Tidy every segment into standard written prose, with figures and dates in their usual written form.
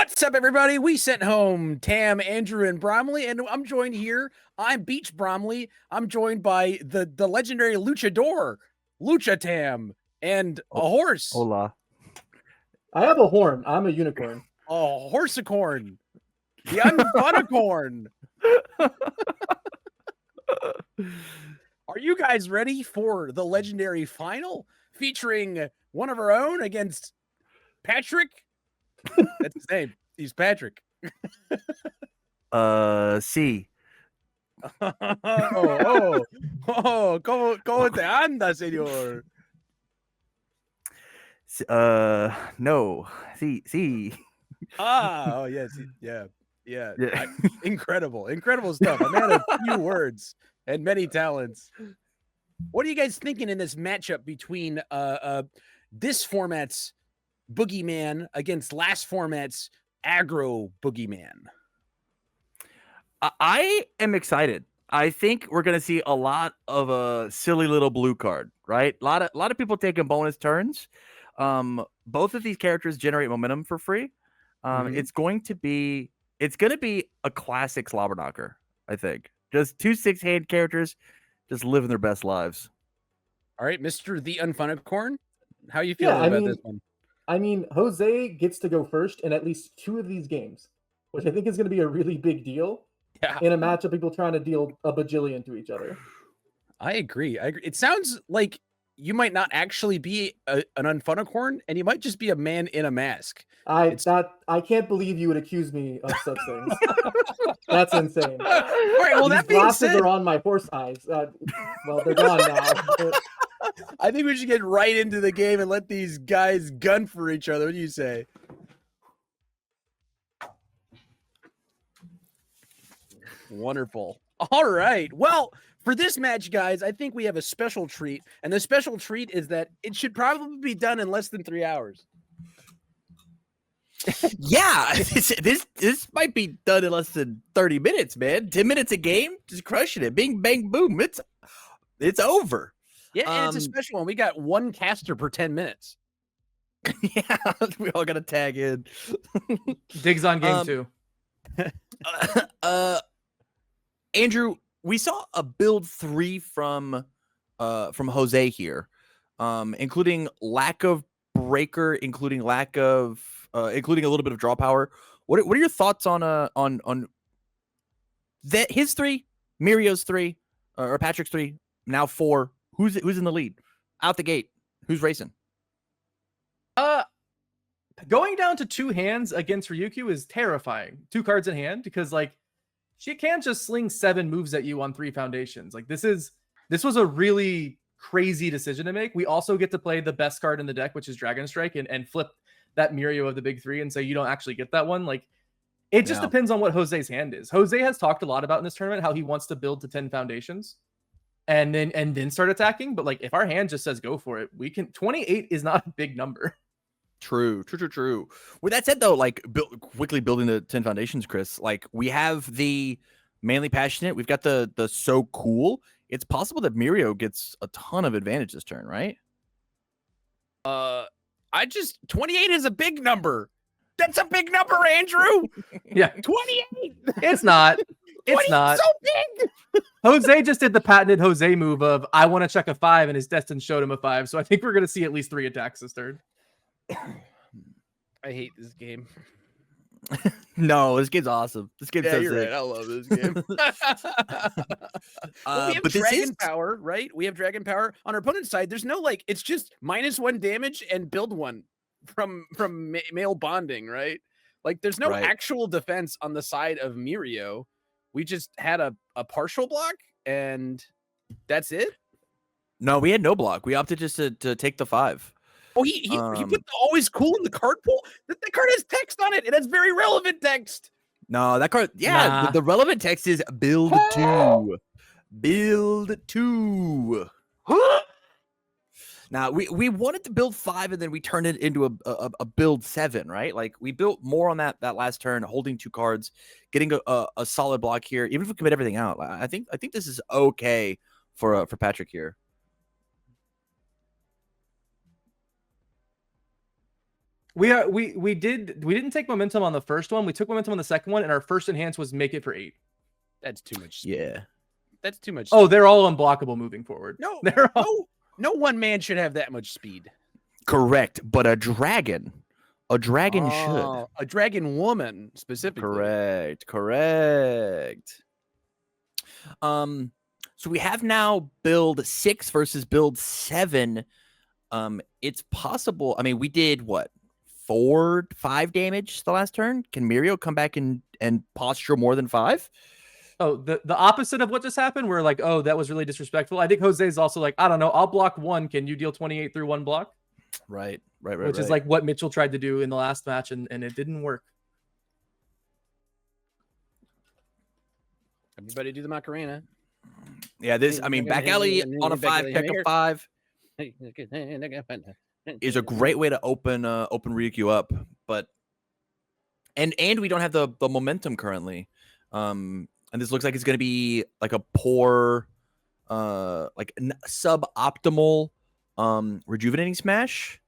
What's up, everybody? We sent home Tam, Andrew, and Bromley, and I'm joined here. I'm Beach Bromley. I'm joined by the legendary luchador, Lucha Tam, and a horse. Hola. I have a horn. I'm a unicorn. A horsicorn. The unfunicorn. Are you guys ready for the legendary final featuring one of our own against Patrick? That's his name. He's Patrick. Sí. ¿Cómo te anda, señor? No. Sí. Oh, yes. Yeah. Incredible stuff. A man of few words and many talents. What are you guys thinking in this matchup between this format's Boogeyman against last format's aggro Boogeyman? I am excited. I think we're gonna see a lot of a silly little blue card, right? A lot of people taking bonus turns. Both of these characters generate momentum for free. It's gonna be a classic slobber knocker, I think. Just 2 6-hand characters just living their best lives. All right, Mr. The Unfunicorn, how are you feeling about this one? I mean, Jose gets to go first in at least 2 of these games, which I think is going to be a really big deal in a match of people trying to deal a bajillion to each other. I agree. It sounds like you might not actually be an Unfunicorn, and you might just be a man in a mask. I can't believe you would accuse me of such things. That's insane. All right, well, These glasses are on my horse eyes. Well, they're gone now. I think we should get right into the game and let these guys gun for each other. What do you say? Wonderful. All right. Well, for this match, guys, I think we have a special treat. And the special treat is that it should probably be done in less than 3 hours. Yeah, this might be done in less than 30 minutes, man. 10 minutes a game, just crushing it. Bing, bang, boom. It's over. Yeah, and it's a special one. We got one caster per 10 minutes. Yeah, we all got to tag in. Diggs on game 2. Andrew, we saw a build 3 from Jose here, including lack of breaker, including a little bit of draw power. What are your thoughts on that? His 3, Mirio's 3, or Patrick's 3, now 4. Who's in the lead? Out the gate. Who's racing? Going down to 2 hands against Ryukyu is terrifying. 2 cards in hand, because she can't just sling 7 moves at you on 3 foundations. This was a really crazy decision to make. We also get to play the best card in the deck, which is Dragon Strike, and flip that Mirio of the big 3 and say you don't actually get that one. It just depends on what Jose's hand is. Jose has talked a lot about in this tournament how he wants to build to 10 foundations and then start attacking. But if our hand just says go for it, we can. 28 is not a big number. True. With that said, though, quickly building the 10 foundations, Chris, we have the manly passionate. We've got the so cool. It's possible that Mirio gets a ton of advantage this turn, right? 28 is a big number. That's a big number, Andrew. Yeah. 28. It's not. It's not. So big. Jose just did the patented Jose move of I want to check a 5, and his Destin showed him a 5. So I think we're going to see at least 3 attacks this turn. I hate this game. No, this game's awesome. This game's so you're sick. right. I love this game. Well, we have Dragon Power, right? We have Dragon Power. On our opponent's side, there's no it's just -1 damage and build 1 from male bonding, right? There's no actual defense on the side of Mirio. We just had a partial block, and that's it. No, we had no block. We opted just to take the 5. Oh, he put the always cool in the card pool. That card has text on it. It has very relevant text. No, that card. Yeah, Nah. the relevant text is build 2. Build 2. Now we wanted to build 5, and then we turned it into a build 7, right? We built more on that last turn, holding 2 cards, getting a solid block here. Even if we commit everything out, I think this is okay for Patrick here. We didn't take momentum on the first one. We took momentum on the second one, and our first enhance was make it for 8. That's too much. Yeah. That's too much. Oh, they're all unblockable moving forward. No, they're all... no one man should have that much speed. Correct, but a dragon should. A dragon woman specifically. Correct. So we have now build 6 versus build 7. It's possible. I mean, we did what, 4-5 damage the last turn. Can Mirio come back and posture more than 5? Oh, the opposite of what just happened. We're like, oh, that was really disrespectful. I think Jose's also like, I don't know, I'll block 1. Can you deal 28 through 1 block? Right. Which is like what Mitchell tried to do in the last match, and it didn't work. Everybody do the Macarena. Yeah, this, I mean, back alley on a 5, pick a 5 is a great way to open Ryukyu up, but and we don't have the momentum currently. And this looks like it's going to be like a poor, like suboptimal, rejuvenating smash.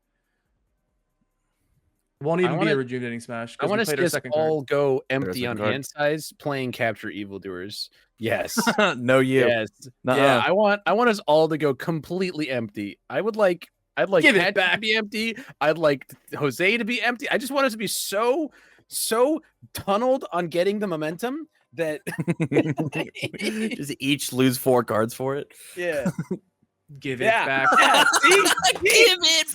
Won't even be a rejuvenating smash. I want to see us all go empty on card. hand size playing capture evildoers. Yes. No, you. Yes. Yeah. I want us all to go completely empty. I'd like Give it Pat back. to be empty. I'd like Jose to be empty. I just want us to be so tunneled on getting the momentum that just each lose 4 cards for it. Yeah. Give it back. Yeah. Give it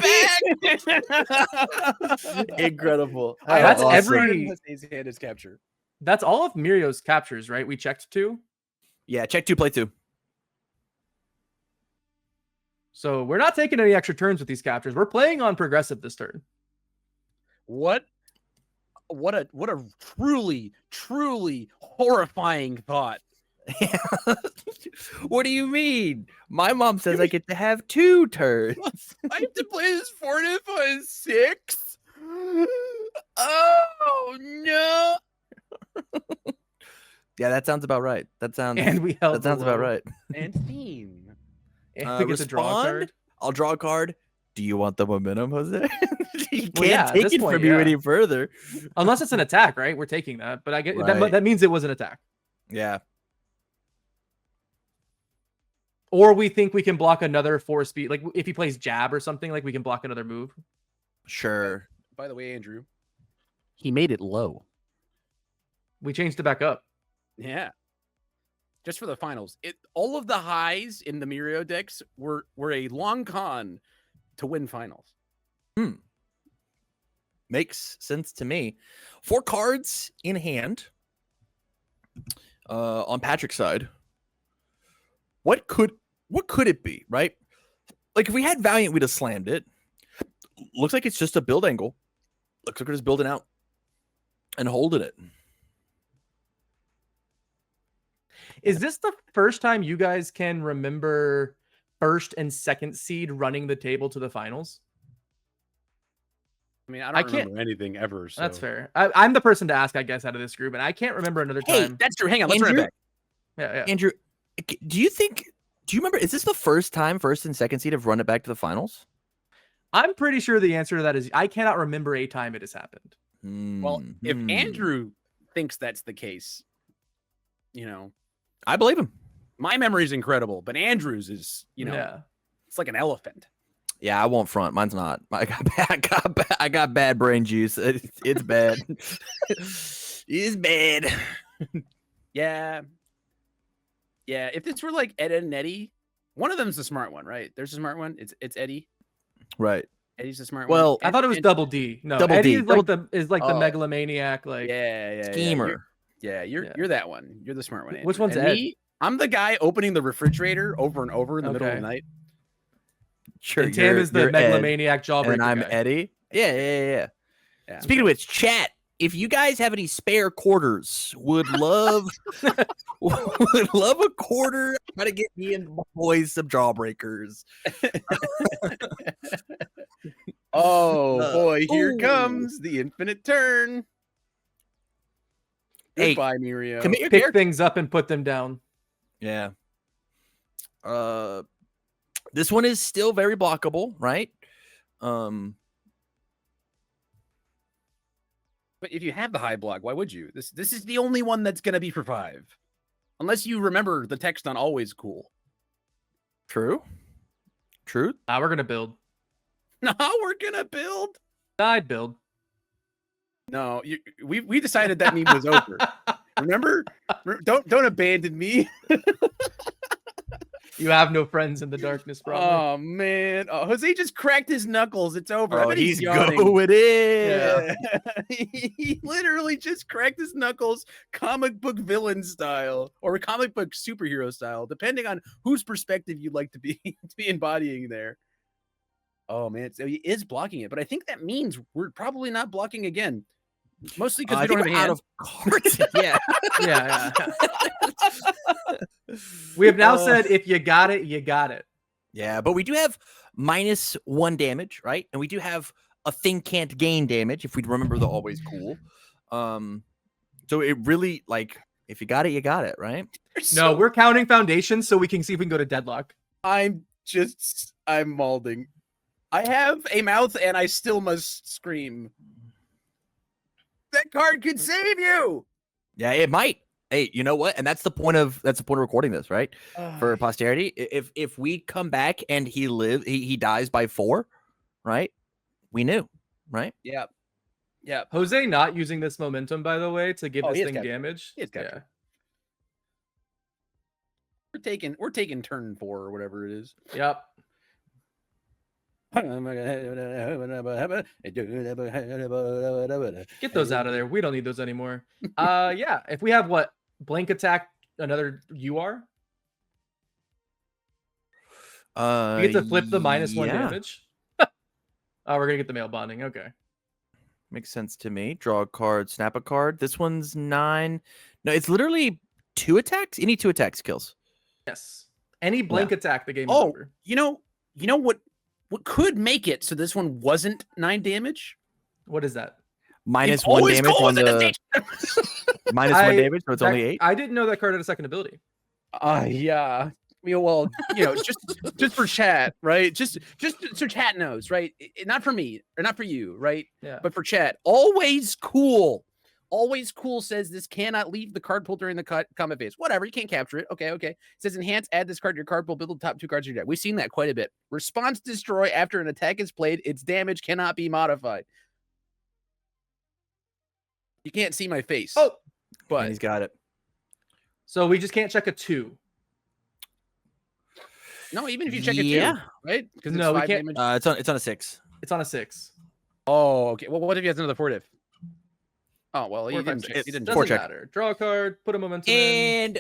back. Incredible. That's awesome. every hand is capture. That's all of Mirio's captures, right? We checked 2. Yeah, check 2, play 2. So we're not taking any extra turns with these captures. We're playing on progressive this turn. What a truly horrifying thought. What do you mean? My mom says I get to have 2 turns. I have to play this 4 to 5 6. Oh no. Yeah, that sounds about right. That sounds about right. And theme. And we get to draw a card. I'll draw a card. Do you want the momentum, Jose? You Well, yeah, can't at take this it point, from you yeah. any further. Unless it's an attack, right? We're taking that. But I get Right. that means it was an attack. Yeah. Or we think we can block another 4 speed. Like if he plays jab or something, like we can block another move. Sure. By the way, Andrew, he made it low. We changed it back up. Yeah. Just for the finals. All of the highs in the Mirio decks were a long con to win finals. Makes sense to me. 4 cards in hand. On Patrick's side. What could it be, right? Like if we had Valiant, we'd have slammed it. Looks like it's just a build angle. Looks like we're just building out and holding it. Is this the first time you guys can remember first and second seed running the table to the finals? I mean, I don't remember anything ever. So. That's fair. I'm the person to ask, I guess, out of this group, and I can't remember another time. That's true. Hang on, let's run it back. Yeah. Andrew, do you remember, is this the first time first and second seed have run it back to the finals? I'm pretty sure the answer to that is I cannot remember a time it has happened. Well, if Andrew thinks that's the case, I believe him. My memory is incredible, but Andrew's is, it's like an elephant. Yeah, I won't front. Mine's not. I got bad brain juice. It's bad. It's bad. Yeah. Yeah. If this were like Ed and Eddie, one of them's the smart one, right? There's a smart one. It's Eddie. Right. Eddie's the smart one. Well, I thought it was Double D. No, Double Eddie D. is like the megalomaniac, like schemer. You're that one. You're the smart one. Andrew. Which one's and Ed? Me, I'm the guy opening the refrigerator over and over in the middle of the night. Sure. And Tam is the megalomaniac jawbreaker. And I'm guy. Eddie. Yeah. Speaking of which, chat, if you guys have any spare quarters, would love a quarter. Try to get me and my boys some jawbreakers. Oh boy, here comes the infinite turn. Goodbye, Mirio. Commit your Pick things up and put them down. Yeah. This one is still very blockable, right? But if you have the high block, why would you? This is the only one that's gonna be for 5. Unless you remember the text on always cool. True. Now we're gonna build. No, we're gonna build. I'd build. No, we decided that meme was over. Remember? Don't abandon me. You have no friends in the darkness, probably. Oh man, Jose just cracked his knuckles. It's over. I bet he's yawning. going in. Yeah. He literally just cracked his knuckles, comic book villain style or comic book superhero style, depending on whose perspective you'd like to be embodying there. Oh man, so he is blocking it, but I think that means we're probably not blocking again. Mostly because we don't have a hand. Out of cards. Yeah. Yeah. We have now said if you got it, you got it. Yeah, but we do have -1 damage, right? And we do have a thing can't gain damage if we remember the always cool. So it really, like, if you got it, you got it, right? No, we're counting foundations so we can see if we can go to deadlock. I'm malding. I have a mouth and I still must scream. That card could save you. Yeah, it might. Hey, you know what? And that's the point of recording this, right? For posterity. If we come back and he dies by 4, right? We knew, right? Yeah. Yeah. Jose not using this momentum, by the way, to give this thing captured. damage. He is captured. We're taking turn 4 or whatever it is. Yep. Get those out of there. We don't need those anymore. Yeah. If we have what? Blank attack, another UR? We get to flip the -1 damage. Oh, we're gonna get the mail bonding. Okay. Makes sense to me. Draw a card, snap a card. This one's 9. No, it's literally 2 attacks. Any 2 attack skills. Yes. Any blank attack, the game is over. You know what could make it so this one wasn't 9 damage? What is that? -1 damage on the -1 damage, so it's only 8. I didn't know that card had a second ability. Yeah. Well, just for chat, right? Just so chat knows, right? Not for me or not for you, right? Yeah. But for chat, always cool. Always cool says this cannot leave the card pool during the combat phase. Whatever, you can't capture it. Okay. It says enhance, add this card to your card pool, build the top 2 cards of your deck. We've seen that quite a bit. Response destroy after an attack is played. Its damage cannot be modified. You can't see my face. Oh, but and he's got it. So we just can't check a 2. No, even if you check a 2, right? Because no, we can't. It's on a 6. It's on a 6. Oh, okay. Well, what if he has another 4 diff? Oh, well, he didn't check. It doesn't matter. Draw a card, put a momentum in. And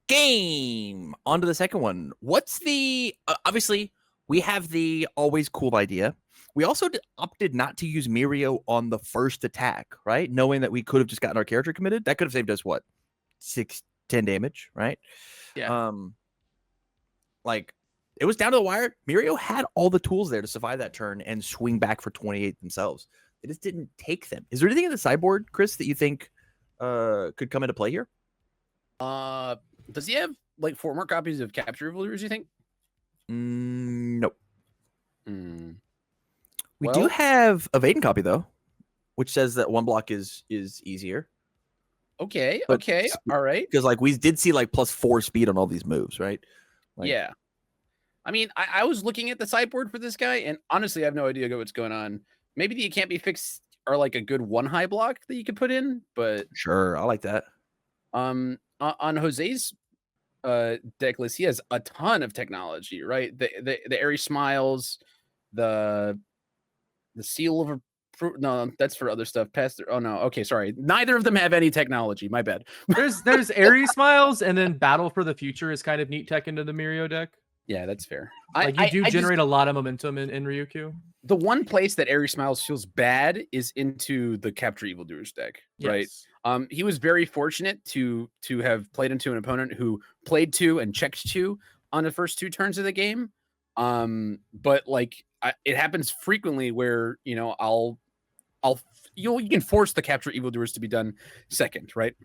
game. On to the second one. What's the... obviously, we have the always cool idea. We also opted not to use Mirio on the first attack, right? Knowing that we could have just gotten our character committed. That could have saved us, what? 6-10 damage, right? Yeah. Like, it was down to the wire. Mirio had all the tools there to survive that turn and swing back for 28 themselves. They just didn't take them. Is there anything in the sideboard, Chris, that you think could come into play here? Does he have like 4 more copies of Capture Evildoers, you think? Nope. We Well, do have a Vaden copy, though, which says that 1 block is easier. Okay. But All right. Because like we did see like +4 speed on all these moves, right? Like, yeah. I mean, I was looking at the sideboard for this guy, and honestly, I have no idea what's going on. Maybe the It Can't Be Fixed are like a good 1 high block that you could put in, but sure, I like that. on Jose's deck list, he has a ton of technology, right? The Airy Smiles, the Seal of a no, that's for other stuff. Oh no, okay, sorry. Neither of them have any technology. My bad. There's Airy Smiles, and then Battle for the Future is kind of neat tech into the Mirio deck. Yeah, that's fair. Like you do generate a lot of momentum in Ryukyu. The one place that Airy Smiles feels bad is into the Capture Evildoers deck, right? He was very fortunate to have played into an opponent who played 2 and checked 2 on the first 2 turns of the game. But like it happens frequently where you can force the Capture Evildoers to be done second, right?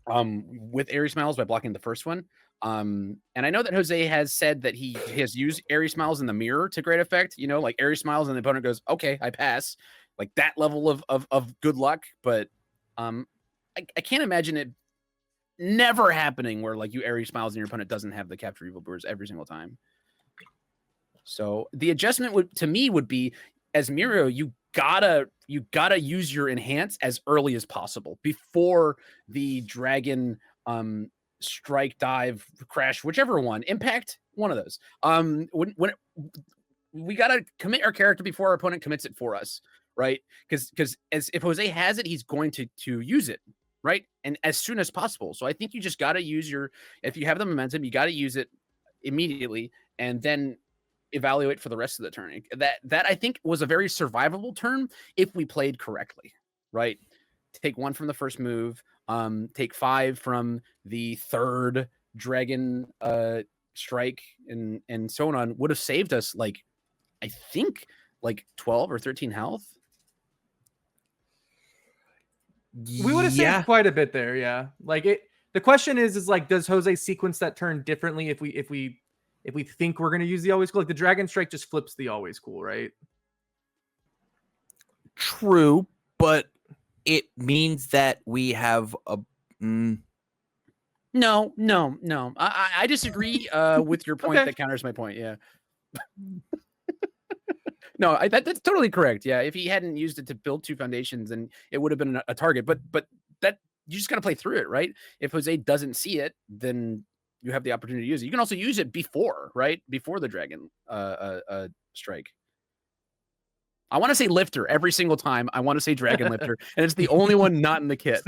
With Airy Smiles by blocking the first one. And I know that Jose has said that he has used Airy Smiles in the mirror to great effect. Like Airy Smiles and the opponent goes, okay, I pass. like that level of good luck, but I can't imagine it never happening where like you Aries Smiles and your opponent doesn't have the Capture Evil Brewers every single time. So the adjustment would be, as Mirio, you gotta use your enhance as early as possible before the dragon strike, dive, crash, whichever one, impact, one of those. When we gotta commit our character before our opponent commits it for us, right? Because if Jose has it, he's going to use it, right? And as soon as possible. So I think you just gotta use if you have the momentum, you gotta use it immediately, and then evaluate for the rest of the turn. That I think was a very survivable turn if we played correctly, right? Take 1 from the first move, take 5 from the third dragon strike, and so on, would have saved us like, I think, like 12 or 13 health. We would have saved quite a bit there, yeah. Like the question is like, does Jose sequence that turn differently if we think we're going to use the always cool? Like the dragon strike just flips the always cool, right? True, but it means that we have a No. I disagree with your point. Okay. That counters my point. Yeah. No, that's totally correct. Yeah, if he hadn't used it to build 2 foundations, then it would have been a target. But that, you just got to play through it, right? If Jose doesn't see it, then you have the opportunity to use it. You can also use it before, right? Before the dragon strike. I want to say lifter every single time. I want to say dragon lifter, and it's the only one not in the kit.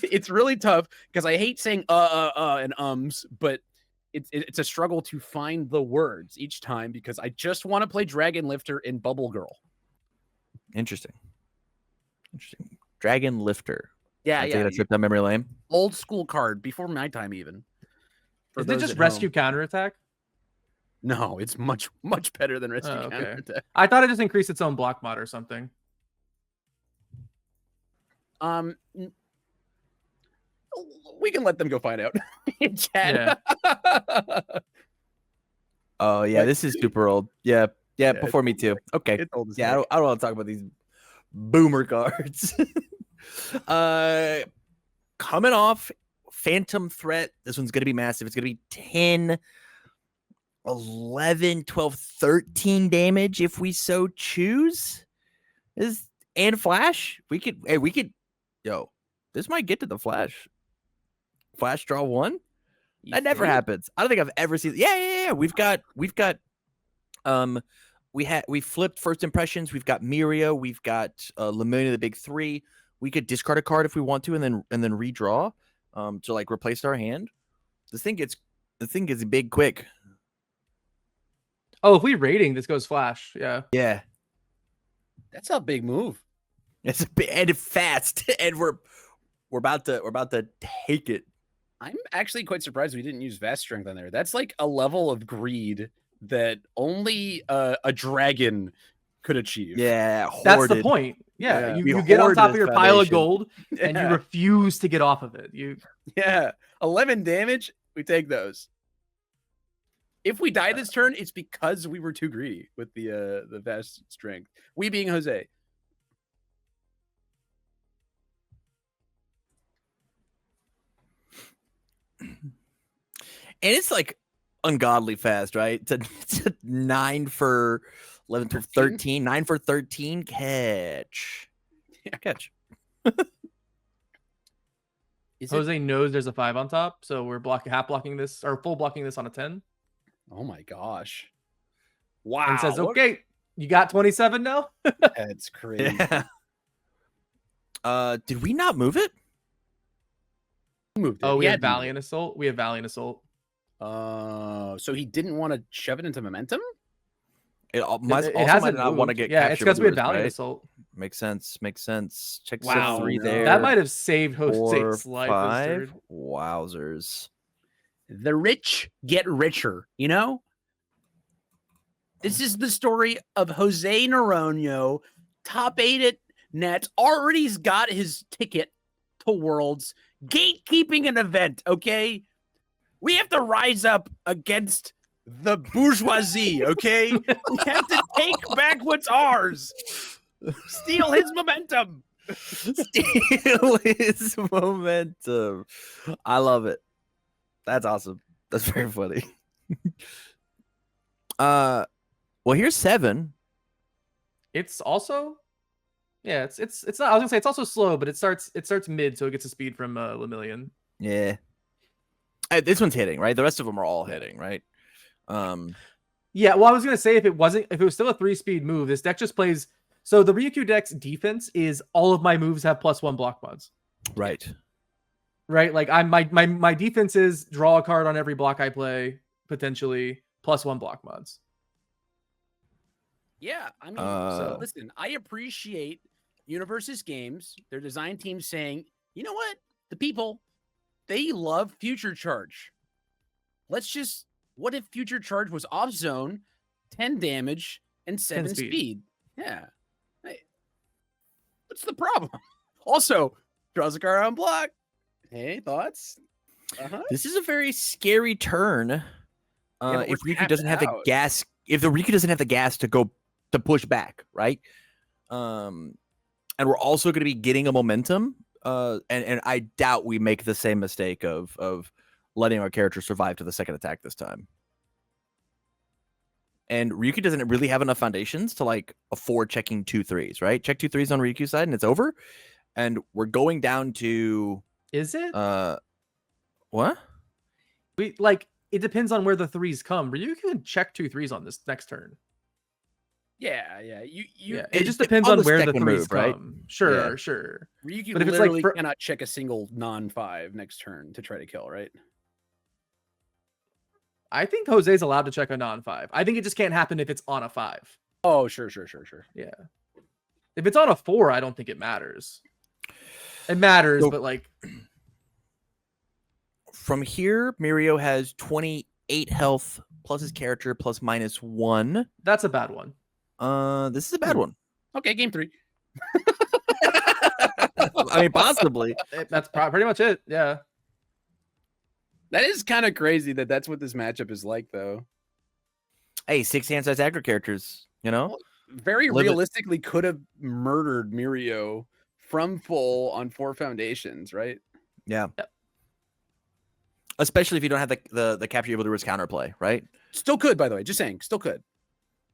It's really tough because I hate saying and ums, but it's a struggle to find the words each time because I just want to play dragon lifter in Bubble Girl. Interesting. Dragon lifter. Yeah. A trip down memory lane. Old school card before my time, even. Is it just rescue counterattack? No, it's much better than rescue counterattack. I thought it just increased its own block mod or something. We can let them go find out in chat. Yeah. Oh yeah, this is super old. Yeah, before me too. Okay. It's old as I don't want to talk about these boomer cards. Coming off Phantom Threat. This one's gonna be massive. It's gonna be 10, 11, 12, 13 damage if we so choose. And flash. We could this might get to the flash. Flash draw 1. That never happens. I don't think I've ever seen. Yeah. We've got. We flipped first impressions. We've got Mirio. We've got Lemunia, the big 3. We could discard a card if we want to, and then redraw to like replace our hand. The thing gets big quick. Oh, if we rating, this goes flash. Yeah. That's a big move. It's a big and fast, and we're about to take it. I'm actually quite surprised we didn't use Vast Strength on there. That's like a level of greed that only a dragon could achieve. Yeah, that's the point. Yeah, you get on top of your pile of gold and you refuse to get off of it. 11 damage. We take those. If we die this turn, it's because we were too greedy with the Vast Strength. We being Jose. And it's like ungodly fast, right? It's a 9 for 11 for 13. 9 for 13. Catch. Yeah, catch. Jose knows there's a 5 on top, so we're half blocking this or full blocking this on a 10. Oh my gosh. Wow. And says, okay, you got 27 now? That's crazy. Yeah. Did we not move it? Moved it. Oh, we have Valiant Assault. So he didn't want to shove it into momentum? It hasn't not want to get it's because we had Valiant Assault. Makes sense. Check wow. 3 there. That might have saved Jose's life. 5. Wowzers. The rich get richer, you know? This is the story of Jose Norono, top 8 at Nets, already's got his ticket to Worlds, gatekeeping an event, okay? We have to rise up against the bourgeoisie, okay? We have to take back what's ours. Steal his momentum. Steal his momentum. I love it. That's awesome. That's very funny. Well, here's 7. It's also, yeah, it's not. I was gonna say it's also slow, but it starts mid, so it gets a speed from Lemillion. Yeah. This one's hitting, right? The rest of them are all hitting, right? Yeah, well, I was gonna say if it was still a 3-speed move, this deck just plays. So the Ryukyu deck's defense is all of my moves have +1 block mods. Right. Right, like my defense is draw a card on every block I play, potentially +1 block mods. Yeah, I mean, so listen, I appreciate Universe's games, their design team saying, you know what? The people, they love Future Charge. What if Future Charge was off zone, 10 damage, and 7 speed? Yeah. Hey, what's the problem? Also, draws a card on block. Hey, thoughts? This is a very scary turn. If Ryukyu doesn't have the gas, if the Ryukyu doesn't have the gas to go to push back, right? And we're also going to be getting a momentum. And I doubt we make the same mistake of letting our character survive to the second attack this time. And Ryukyu doesn't really have enough foundations to like afford checking 2-3s, right? Check 2-3s on Ryukyu's side and it's over. And we're going down to. Is it? What? We like it depends on where the 3s come. Ryukyu can check 2-3s on this next turn. Yeah. It just depends on where the 3s move, come. right? Sure. Ryukyu But if it's literally like cannot check a single non-5 next turn to try to kill, right? I think Jose's allowed to check a non-5. I think it just can't happen if it's on a 5. Oh, sure. Yeah. If it's on a 4, I don't think it matters. It matters, but like from here, Mirio has 28 health plus his character plus -1. That's a bad one. This is a bad one. Okay, game 3. I mean, possibly. That's pretty much it. Yeah. That is kind of crazy that's what this matchup is like, though. Hey, 6 hand-size aggro characters, you know? Well, very realistically could have murdered Mirio from full on 4 foundations, right? Yeah. Yep. Especially if you don't have the capture able to do his counterplay, right? Still could, by the way. Just saying, still could.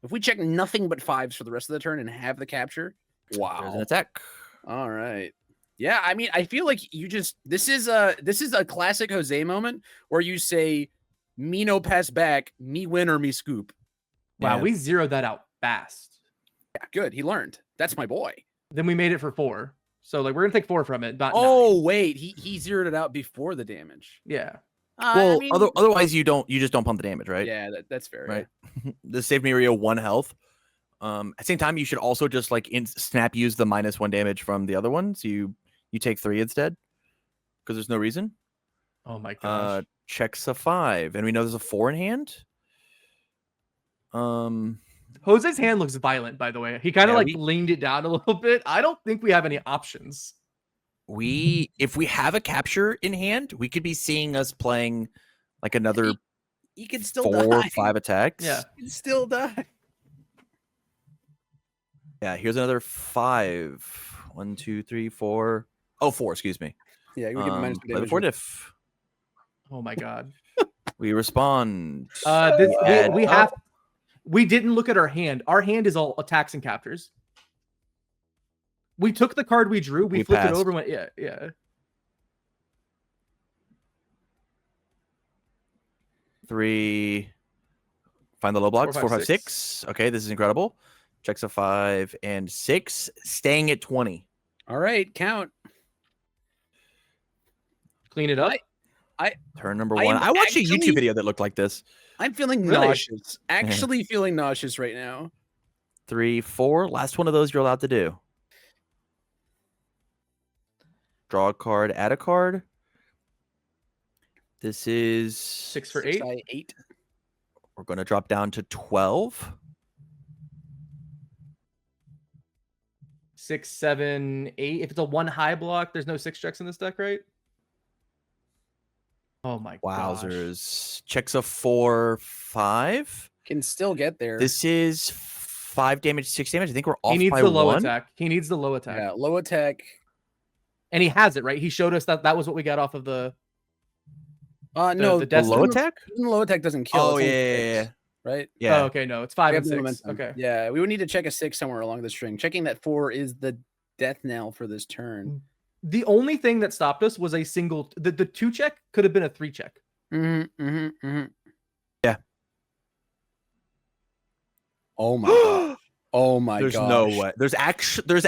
If we check nothing but 5s for the rest of the turn and have the capture, wow. There's an attack. All right. Yeah, I mean, I feel like this is a classic Jose moment where you say, me no pass back, me win or me scoop. Wow, Yeah. we zeroed that out fast. Yeah, good. He learned. That's my boy. Then we made it for 4. So like we're gonna take 4 from it. Not 9. Wait, he zeroed it out before the damage. Yeah. Well, I mean, otherwise you just don't pump the damage, right? Yeah, that's fair. Right. This saved Mirio 1 health. At the same time, you should also just like snap use the -1 damage from the other one, so you take 3 instead, because there's no reason. Oh my gosh. Checks a 5, and we know there's a 4 in hand. Jose's hand looks violent, by the way. He kind of leaned it down a little bit. I don't think we have any options. If we have a capture in hand, we could be seeing us playing like another he can still 4 die. or 5 attacks. Yeah. He can still die. Yeah, here's another 5. 1, 2, 3, 4. Oh, 4, excuse me. Yeah, we get the -4 diff. Oh my god. We respond. We didn't look at our hand. Our hand is all attacks and captures. We took the card we drew, we flipped it over and went, yeah. 3. Find the low blocks. 4, 5, 6. 6. Okay, this is incredible. Checks a 5 and 6, staying at 20. All right, count. Clean it up. Turn number 1. I watched a YouTube video that looked like this. I'm feeling nauseous. Actually feeling nauseous right now. 3, 4. Last one of those you're allowed to do. Draw a card, add a card. This is 6 for 8. 8. We're going to drop down to 12. 6, 7, 8. If it's a 1 high block, there's no 6 checks in this deck, right? Oh my gosh. Wowzers. Checks a 4/5. Can still get there. This is 5 damage, 6 damage. I think we're off He needs by the low 1. attack. He needs the low attack. Yeah, low attack. And he has it, right? He showed us that was what we got off of the no, the The Destiny. low attack? Even low attack doesn't kill. Oh, it's only yeah. 6, right? Yeah. Oh, okay, no, it's 5 We and have the 6. momentum. Okay. Yeah, we would need to check a 6 somewhere along the string. Checking that 4 is the death knell for this turn. The only thing that stopped us was a single. The 2 check could have been a 3 check. Yeah. Oh my god. Oh my god. There's no way. There's actually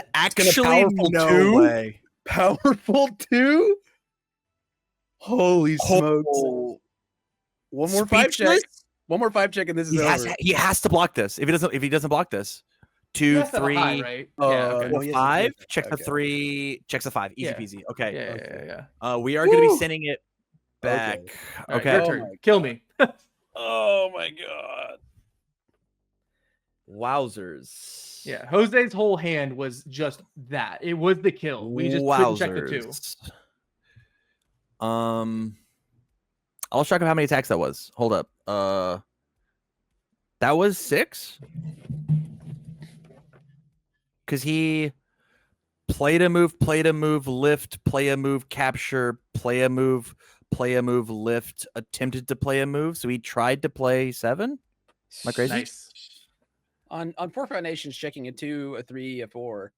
powerful no 2? way. Powerful 2? Holy smokes. Oh. One more 5 check. Speechless? One more 5 check and this is over. He has to block this. If he doesn't block this. 2, That's not a 3, high, right? Oh, Yeah. Okay. no, yes, 5. yes, Check the okay. 3. Checks the 5. Easy Yeah. peasy. Okay. Yeah. We are going to be Woo. sending it back. All right, Okay. your Oh turn. my Kill me. Oh my god. Wowzers. Yeah. Jose's whole hand was just that. It was the kill. We just couldn't check the 2. Wowzers. I lost track of how many attacks that was. Hold up. That was 6? Because he played a move, lift, play a move, capture, play a move, lift, attempted to play a move. So he tried to play 7? Am I crazy? Nice. On 4 foundations, checking a 2, a 3, a 4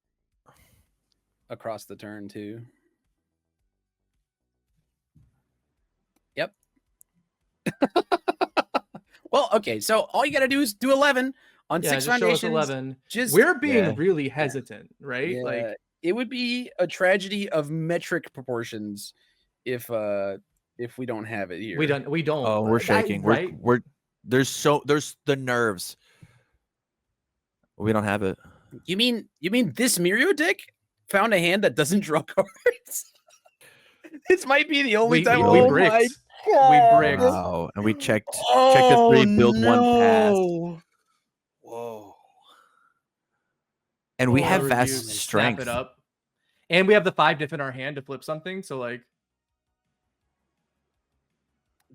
across the turn too. Yep. Well, okay. So all you got to do is do 11 on 6 just show us foundations. 11. Just We're being Yeah. really hesitant, right? yeah, Like it would be a tragedy of metric proportions if we don't have it here. we don't. Oh, we're shaking. Right? We're there's the nerves. We don't have it. You mean this Mirio deck found a hand that doesn't draw cards? This might be the only time. we Oh bricked. my We God. bricked. Wow. And we checked a Oh, 3, build 1 pass. no. Whoa. And we Oh, have review, vast snap strength. it up. And we have the 5 diff in our hand to flip something. So like,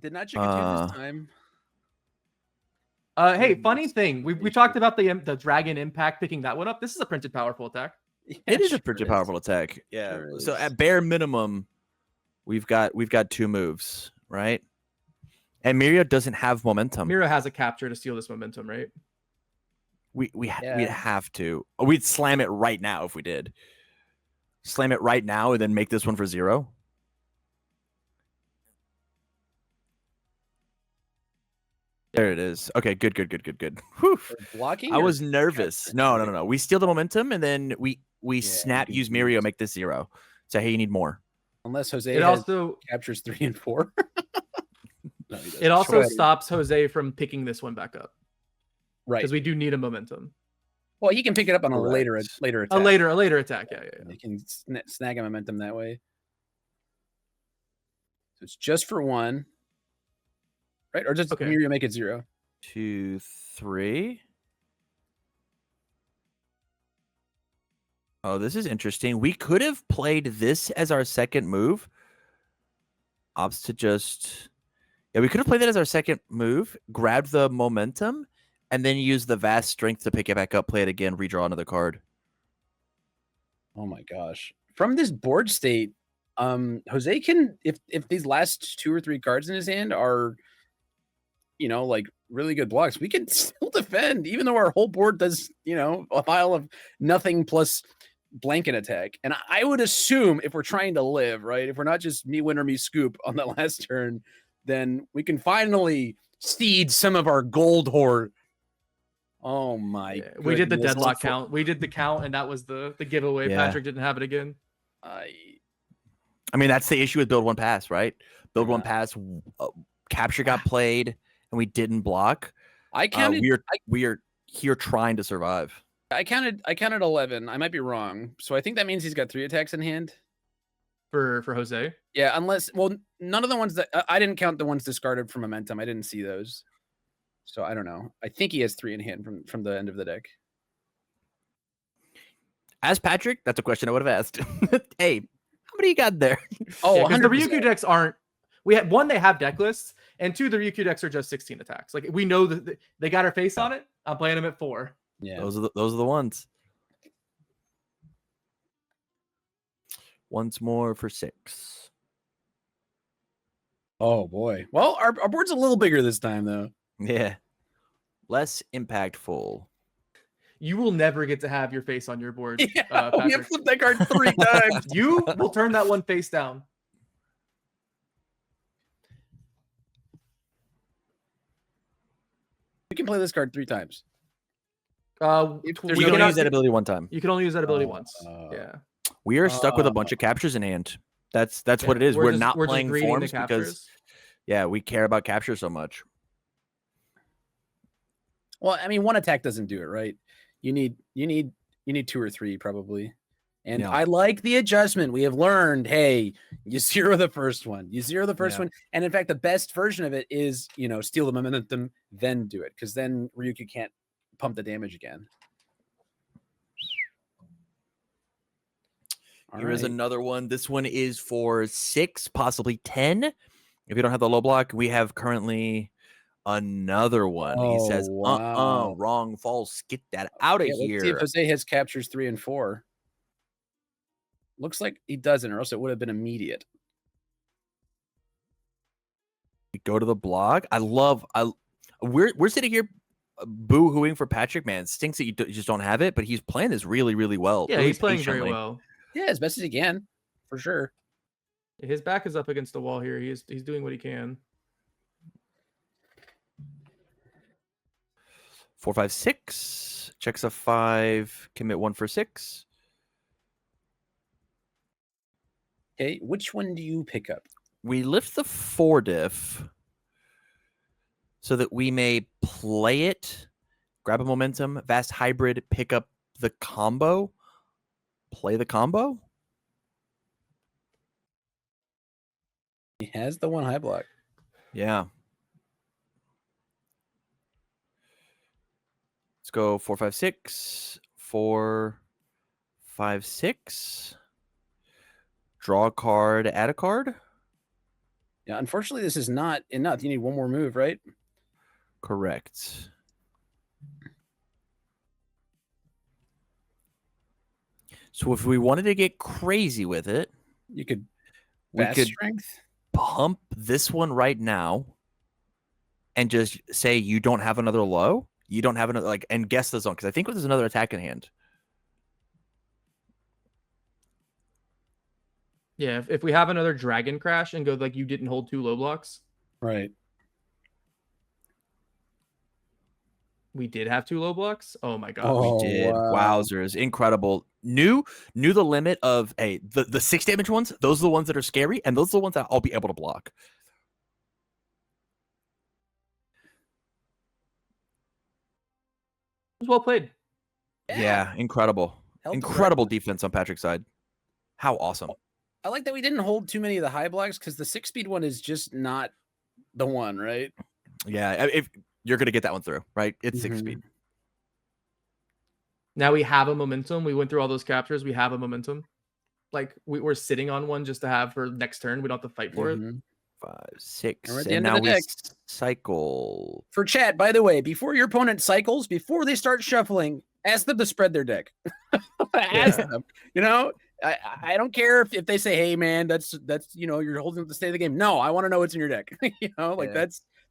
Did not check it this time. hey, funny thing, we talked about the Dragon Impact picking that one up. This is a printed powerful attack. Yeah, It is a sure pretty is. powerful attack. Yeah. Sure So is. at bare minimum, we've got 2 moves, right? And Mirio doesn't have momentum. Miro has a capture to steal this momentum, right? We'd Yeah. have to. We'd slam it right now if we did. Slam it right now and then make this one for 0. There it is. Okay, good. Whew. For blocking. I or- was nervous. No. We steal the momentum and then we Yeah, snap, you use can Mirio, use- make this 0. Say, hey, you need more. Unless Jose It has also captures 3 and 4. No, he doesn't. it also Sure. stops Jose from picking this one back up Right. because we do need a momentum. Well, he can pick it up on a Correct. later attack. A later attack. Yeah. They can snag a momentum that way. So it's just for 1, right? Or just Okay. Mirio make it 0. 2, 3. Oh, this is interesting. We could have played this as our second move. Opts to just... Yeah, we could have played that as our second move, grabbed the momentum, and then use the vast strength to pick it back up, play it again, redraw another card. Oh my gosh. From this board state, Jose can, if these last 2 or 3 cards in his hand are, like really good blocks, we can still defend, even though our whole board does, a pile of nothing plus blanket attack. And I would assume if we're trying to live, right, if we're not just me win or me scoop on that last turn, then we can finally seed some of our gold hoard. Oh my! Yeah, we did the goodness. deadlock count. We did the count, and that was the giveaway. Yeah. Patrick didn't have it again. I mean, that's the issue with build 1 pass, right? Build 1 pass, capture got played, and we didn't block. I counted. We are here trying to survive. I counted 11. I might be wrong. So I think that means he's got 3 attacks in hand. For Jose. Yeah, none of the ones that I didn't count the ones discarded for momentum. I didn't see those. So I don't know. I think he has 3 in hand from the end of the deck. As Patrick, that's a question I would have asked. Hey, how many you got there? Oh, Yeah, 'cause the 100%. Ryukyu decks aren't. we have one, they have deck lists, and two, the Ryukyu decks are just 16 attacks. Like we know that they got our face on it. I'm playing them at 4. Yeah, those are the ones. Once more for 6. Oh boy. Well, our board's a little bigger this time though. Yeah. Less impactful. You will never get to have your face on your board. Yeah, we have Patrick. flipped that card 3 times. You will turn that one face down. We can play this card 3 times. We there's can no only use that ability one time. You can only use that ability once. Yeah. We are stuck with a bunch of captures in hand. That's what it is. We're not playing forms because we care about capture so much. Well, I mean, one attack doesn't do it, right? You need 2 or 3 probably. And I like the adjustment. We have learned, hey, you zero the first one. You zero the first one. And in fact, the best version of it is, steal the momentum, then do it. Because then Ryukyu can't pump the damage again. Here is another one. This one is for 6, possibly 10. If you don't have the low block, we have currently another one. He says, wrong, false. Get that out of here. Let's see if Jose has captures 3 and 4. Looks like he doesn't, or else it would have been immediate. We go to the blog. We're sitting here boo-hooing for Patrick, man. It stinks that you just don't have it, but he's playing this really, really well. Yeah, really he's playing patiently. very well. Yeah, as best as he can, for sure. His back is up against the wall here. He's doing what he can. 4, 5, 6. Checks a 5. Commit 1 for 6. Okay, which one do you pick up? We lift the 4 diff so that we may play it, grab a momentum, vast hybrid, pick up the combo, play the combo. He has the 1 high block. Yeah. Let's go 4, 5, 6. 4, 5, 6. Draw a card, add a card. Yeah, unfortunately, this is not enough. You need 1 more move, right? Correct. So if we wanted to get crazy with it, You could we fast could strength. pump this one right now and just say you don't have another low. You don't have another, and guess the zone, because I think there's another attack in hand. Yeah, if we have another Dragon Crash and go like you didn't hold 2 low blocks. Right. We did have 2 low blocks. Oh my god. We did. Wow. Wowzers. Incredible. Knew the limit of the 6 damage ones. Those are the ones that are scary, and those are the ones that I'll be able to block. It was well played. Yeah, incredible. Incredible defense on Patrick's side. How awesome. I like that we didn't hold too many of the high blocks because the 6-speed one is just not the one, right? Yeah, if you're gonna get that one through, right? It's 6 speed. Now we have a momentum. We went through all those captures. We have a momentum. Like we're sitting on one just to have for next turn. We don't have to fight for it. 5, 6, And we're at the and end of now the we deck. cycle. For chat, by the way, before your opponent cycles, before they start shuffling, ask them to spread their deck. Ask them. I don't care if they say, "Hey, man, that's you're holding up the state of the game." No, I want to know what's in your deck.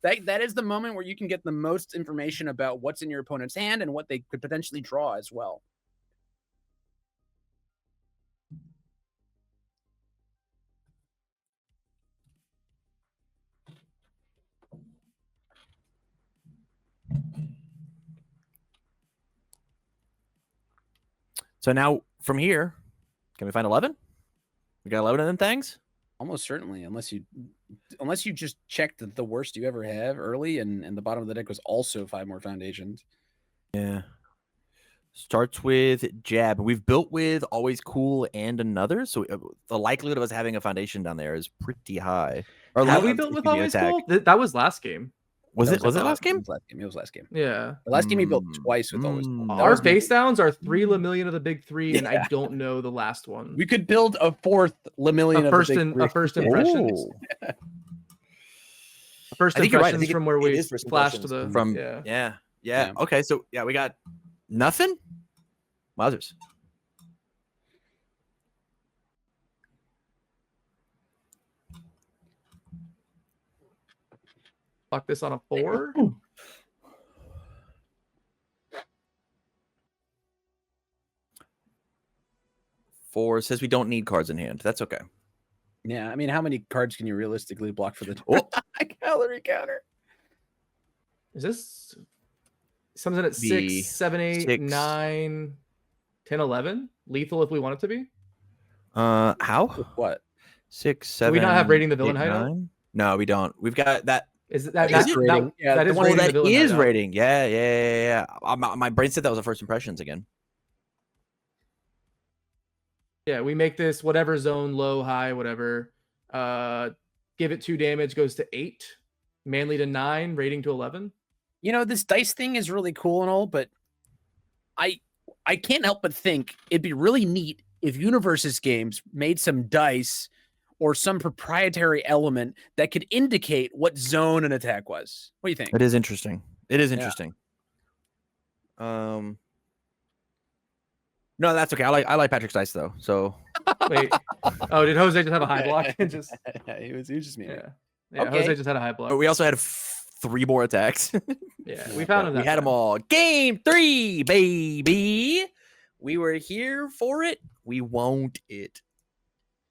That is the moment where you can get the most information about what's in your opponent's hand and what they could potentially draw as well. So now from here, can we find 11? We got 11 of them things? Almost certainly, unless you just checked the worst you ever have early, and the bottom of the deck was also 5 more foundations. Yeah. Starts with jab. We've built with always cool and another, so the likelihood of us having a foundation down there is pretty high. Or have we built with always cool? That was last game. Was it last game? It was last game. Yeah. The last game we built twice with always cool. Our face downs are 3 Lemillion of the big 3, and I don't know the last one. We could build a 4th Lemillion of the big 3. A first impressions. First I think you're right. I impressions think from where it we is first flashed to impressions. the Yeah. Okay, so yeah, we got nothing. Wowzers. Lock this on a 4. Four says we don't need cards in hand. That's okay. Yeah, I mean, how many cards can you realistically block for the Calorie counter. Is this something at Be 6, 7, 8, 6. 9, 10, 11? Lethal if we want it to be? How? what? 6, 7. Do we not have rating the villain 8, hideout? 9? No, we don't. We've got that. Is it that, That that, is rating. Yeah, that the is one- rating the that villain is hideout. rating. Yeah. My brain said that was the first impressions again. Yeah, we make this whatever zone, low, high, whatever. Give it 2 damage, goes to 8. Manly to 9, rating to 11. You know, this dice thing is really cool and all, but I can't help but think it'd be really neat if Universes Games made some dice or some proprietary element that could indicate what zone an attack was. What do you think? It is interesting. It is Yeah. interesting. No, that's okay. I like Patrick's dice though. So Wait. Oh, did Jose just have a high block? just he was just me. yeah. Okay. Jose just had a high block. but we also had 3 more attacks. Yeah, we found him. We had them all. Game 3, baby. We were here for it. We won't it.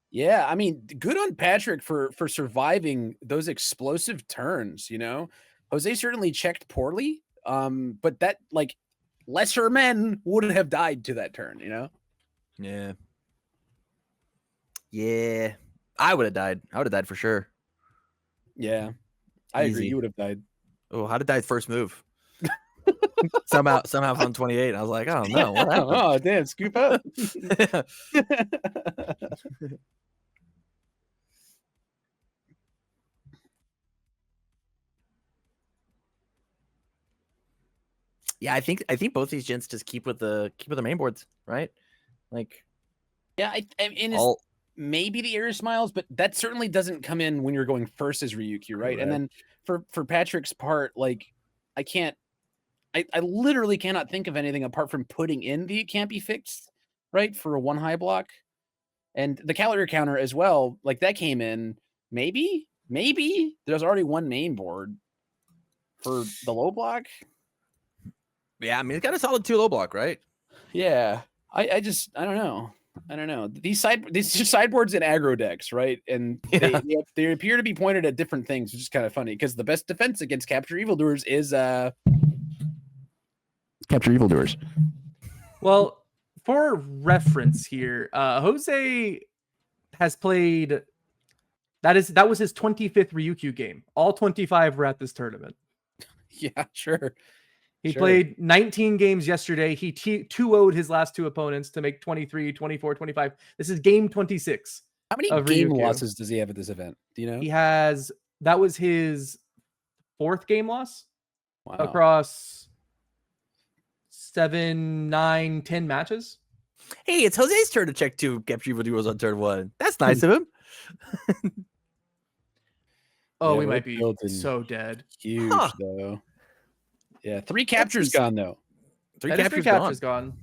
Yeah, I mean, good on Patrick for surviving those explosive turns, you know. Jose certainly checked poorly, but that like lesser men wouldn't have died to that turn, you know. Yeah. I would have died. I would have died for sure. Yeah. I agree. Easy. You would have died. Oh, how did die first move? somehow from 28. I was like, oh no, what happened? Oh, damn, scoop up. Yeah, I think both these gents just keep with the main boards, right? Like, yeah, I mean, it's all maybe the Air Smiles, but that certainly doesn't come in when you're going first as Ryukyu, right? And then for Patrick's part, like, I literally cannot think of anything apart from putting in the It Can't Be Fixed, right? For a 1 high block. And the calorie counter as well, like that came in. Maybe there's already 1 main board for the low block. yeah, I mean, it's got a solid 2 low block, right? Yeah. I don't know. These sideboards and aggro decks, right? And Yeah. they appear to be pointed at different things, which is kind of funny because the best defense against capture evildoers is capture evildoers. Well, for reference here, Jose has played. That was his 25th Ryukyu game. All 25 were at this tournament. Yeah, sure. He Sure. played 19 games yesterday. He 2-0'd his last 2 opponents to make 23, 24, 25. This is game 26. How many of game Ryukyu. losses does he have at this event? Do you know? That was his 4th game loss Wow. across 7, 9, 10 matches. Hey, it's Jose's turn to check 2 capture evildoers on turn 1. That's nice of him. Oh, Yeah, we we're might be building so dead. Huge Huh. though. Yeah, 3 captures gone though. 3 That is captures 3 gone. captures gone.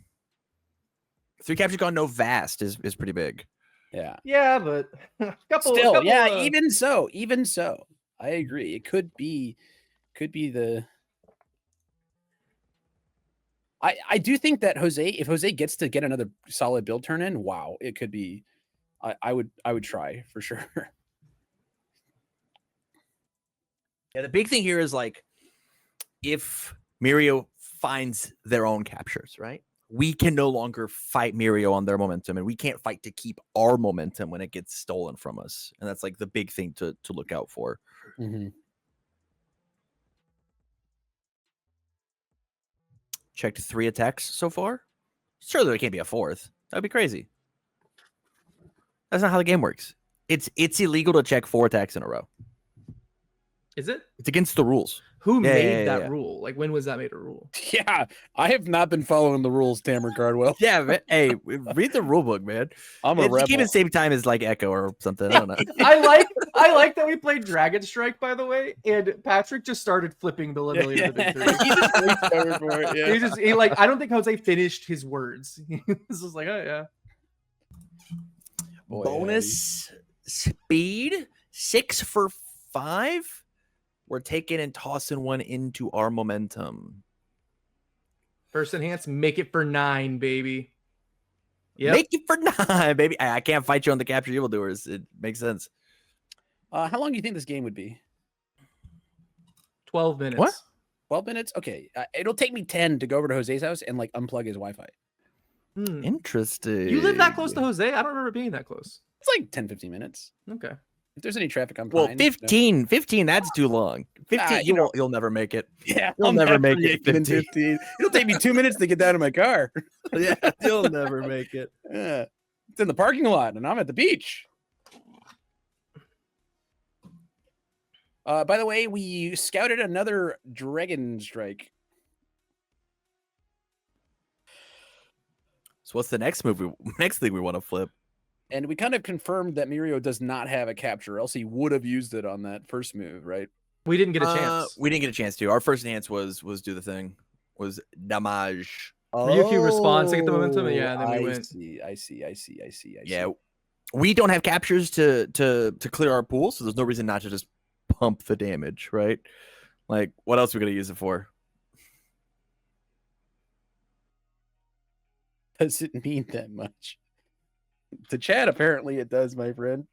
3 captures gone. No vast is pretty big. Yeah. Yeah, but Still, yeah, even so. I agree. It could be the I do think that if Jose gets to get another solid build turn in, wow, it could be I would try for sure. Yeah, the big thing here is like if Mirio finds their own captures, right? We can no longer fight Mirio on their momentum, and we can't fight to keep our momentum when it gets stolen from us. And that's like the big thing to look out for. Mm-hmm. Checked 3 attacks so far. Surely there can't be a 4th. That'd be crazy. That's not how the game works. It's illegal to check 4 attacks in a row. Is it? It's against the rules. Who Yeah, made yeah, that yeah. rule? Like, when was that made a rule? Yeah, I have not been following the rules, Tamron Cardwell. Yeah, man. Hey, read the rule book, man. I'm a It came rebel. at the same time as like Echo or something. I don't know. I like that we played Dragon Strike, by the way, and Patrick just started flipping the Lamillion of the Big Three. He just reached over for it. Yeah. He like, I don't think Jose finished his words. He was just like, oh yeah. Boy, Bonus speed 6 for 5. We're taking and tossing one into our momentum. First enhance, make it for 9, baby. Yep. Make it for 9, baby. I can't fight you on the capture evildoers. It makes sense. How long do you think this game would be? 12 minutes. What? 12 minutes? Okay. It'll take me 10 to go over to Jose's house and like unplug his Wi-Fi. Interesting. You live that close to Jose? I don't remember being that close. It's like 10, 15 minutes. Okay. If there's any traffic, I'm Well, fine. 15, that's too long. 15, you'll never make it. Yeah, You'll never make it. 15. It'll take me 2 minutes to get down to my car. Yeah, you'll never make it. Yeah. It's in the parking lot, and I'm at the beach. By the way, we scouted another Dragon Strike. So what's the next move? Next thing we want to flip? And we kind of confirmed that Mirio does not have a capture, else he would have used it on that first move, right? We didn't get a chance. We didn't get a chance to. Our first enhance was do the thing. Was damage. Ryukyu responds to get the momentum, yeah, and then we went. I see. Yeah. We don't have captures to clear our pool, so there's no reason not to just pump the damage, right? Like, what else are we gonna use it for? Does it mean that much? To chat, apparently it does, my friend.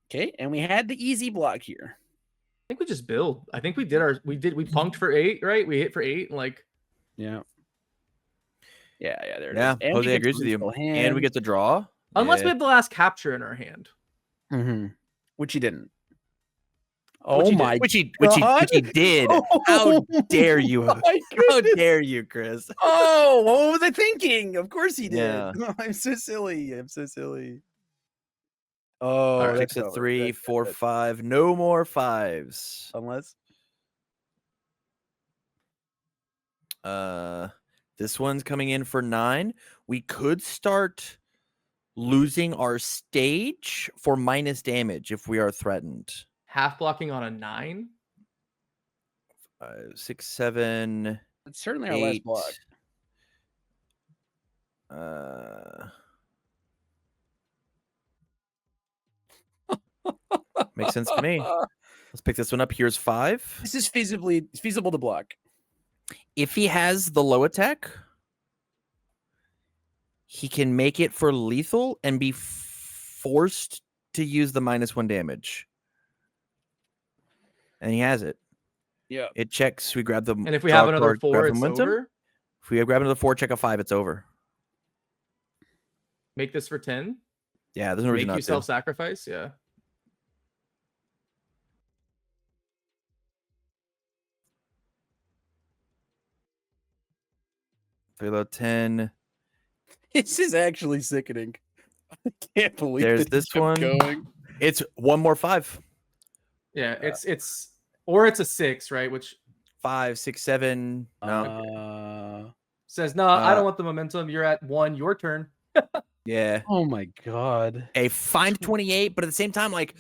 Okay, and we had the easy block here. I think we just build. I think we punked for 8, right? We hit for 8, and like, yeah, there it Yeah, is. And Jose we get agrees to with you. refill hand. And we get to draw. unless Yeah. we have the last capture in our hand. Which he didn't. Which Oh he my Which he God. did. How Oh dare you? my How goodness. dare you, Chris? Oh, what was I thinking? Of course he did. Yeah. I'm so silly. Oh, All right, that's 6 over. 3, That's- 4 that's- 5. No more 5s. Unless This one's coming in for 9. We could start losing our stage for minus damage if we are threatened. Half blocking on a 9. 5, 6, 7, it's certainly our last 8. block. Makes sense to me. Let's pick this one up. Here's 5. This is feasible to block. If he has the low attack, he can make it for lethal and be forced to use the -1 damage. And he has it. Yeah. It checks. We grab the. And if we draw have another card, 4, grab it's momentum. over. If we grab another 4, check a 5, it's over. Make this for 10. Yeah, there's no reason Make not you to. self-sacrifice. Yeah. Reload 10. This is actually sickening. I can't believe There's that this kept one. going. It's one more 5. Yeah. It's or it's a 6, right? Which 5, 6, 7. No. says, no, I don't want the momentum. You're at 1. Your turn. Yeah. Oh my God. A find 28, but at the same time, like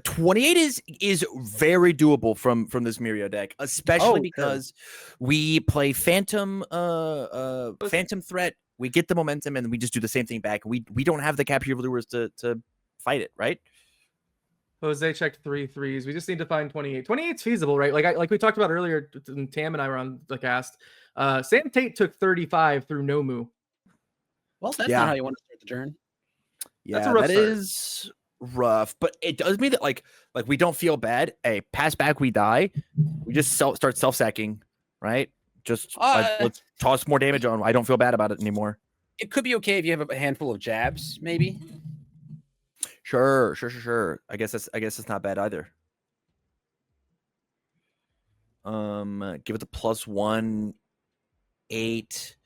28 is very doable from this Mirio deck, especially because we play Phantom Threat. We get the momentum and we just do the same thing back. We don't have the capture lures to fight it, right? Jose checked 3 3s. We just need to find 28. 28's feasible, right? Like we talked about earlier. Tam and I were on the cast. Sam Tate took 35 through Nomu. Well, that's not how you want to start the turn. Yeah, That's a rough that start. is rough, but it does mean that like we don't feel bad. Hey, pass back, we die. We just start self-sacking, right? Just let's toss more damage on. I don't feel bad about it anymore. It could be okay if you have a handful of jabs, maybe. Sure. I guess it's not bad either. Give it the +1, 8.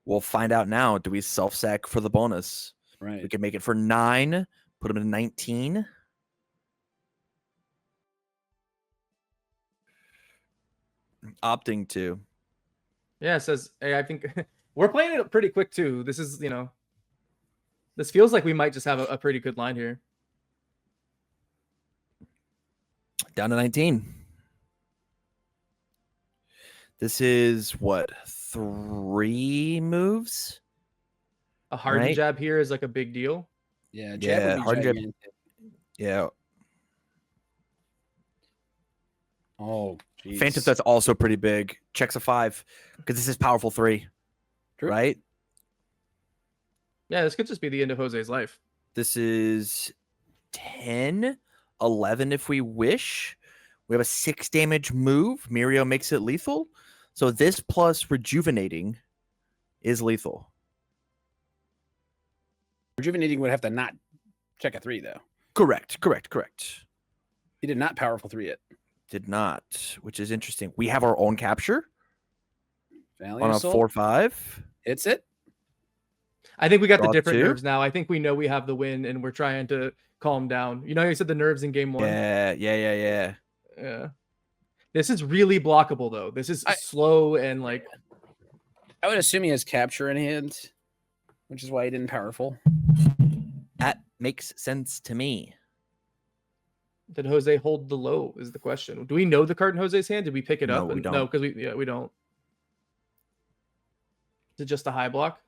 We'll find out now. Do we self-sack for the bonus? Right. We can make it for 9. Put him in 19. Opting to. Yeah, it says, hey, I think we're playing it pretty quick too. This is, this feels like we might just have a pretty good line here. Down to 19. This is what, 3 moves? A hardened Right. jab here is like a big deal. Yeah, Yeah, would be hardened jab. gigantic. Yeah. Oh, geez. Phantom Threat's also pretty big. Checks a 5 because this is powerful 3. True. Right? Yeah, this could just be the end of Jose's life. This is 10, 11 if we wish. We have a 6 damage move. Mirio makes it lethal. So this plus rejuvenating is lethal. Rejuvenating would have to not check a 3 though. Correct. He did not powerful 3 it. Did not, which is interesting. We have our own capture Valiant on a Assault. 4/5. It's it. I think we got Draw the different 2. nerves now. I think we know we have the win, and we're trying to calm down. You know, you said the nerves in game 1. Yeah. Yeah. This is really blockable though. This is slow and like. I would assume he has capture in hand, which is why he didn't powerful. That makes sense to me. Did Jose hold the low? Is the question. Do we know the card in Jose's hand? Did we pick it No, up? we don't. No, because we don't. Is it just a high block?